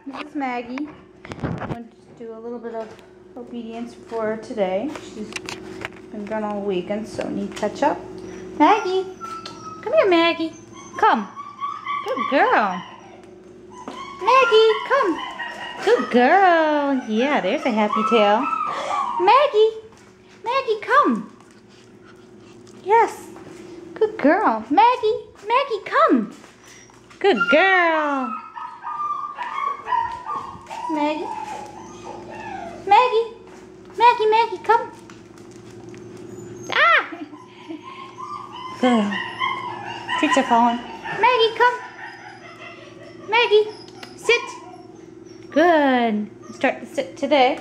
This is Maggie. I'm going to do a little bit of obedience for today. She's been gone all weekend, so need catch up. Maggie! Come here, Maggie. Come. Good girl. Maggie, come. Good girl. Yeah, there's a happy tail. Maggie! Maggie, come. Yes. Good girl. Maggie! Maggie, come. Good girl. Maggie. Maggie. Maggie, Maggie, come. Ah! Good. Treats are falling. Maggie, come. Maggie, sit. Good. Start to sit today.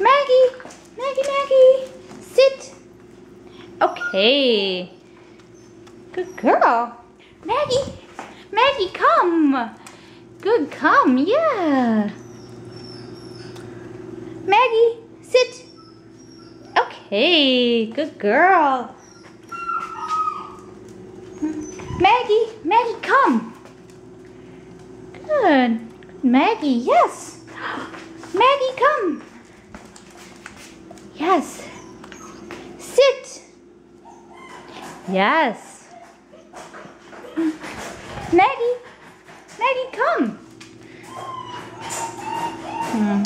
Maggie. Maggie, Maggie. Sit. Okay. Good girl. Maggie. Maggie, come. Good, come. Yeah. Maggie, sit. Okay. Good girl. Maggie, Maggie, come. Good. Maggie, yes. Maggie, come. Yes. Sit. Yes. Maggie, Maggie, come.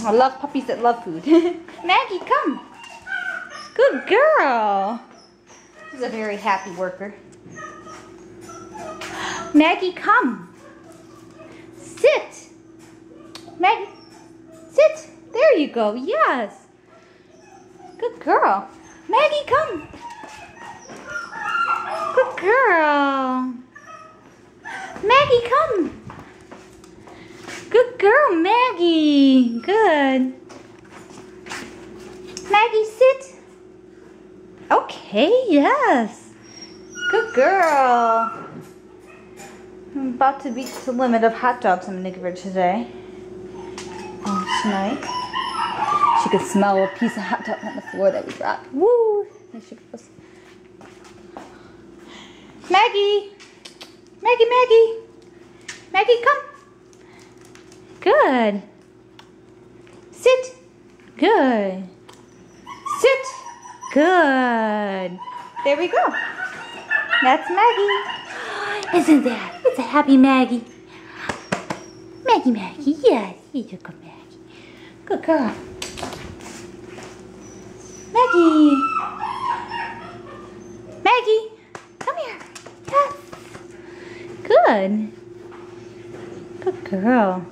I love puppies that love food. Maggie, come. Good girl. She's a very happy worker. Maggie, come. Sit. Maggie, sit. There you go. Yes. Good girl. Maggie, come. Good girl. Maggie, come. Good girl, Maggie. Good. Maggie, sit. Okay, yes. Good girl. I'm about to reach the limit of hot dogs I'm going to give her today. Tonight. She could smell a piece of hot dog on the floor that we dropped. Woo! There she goes. Maggie! Maggie, Maggie! Maggie, come! Good. Sit. Good. Sit. Good. There we go. That's Maggie. Isn't that? It's a happy Maggie. Maggie, Maggie. Yes, you're a good Maggie. Good girl. Maggie. Maggie. Come here. Yes. Good. Good girl.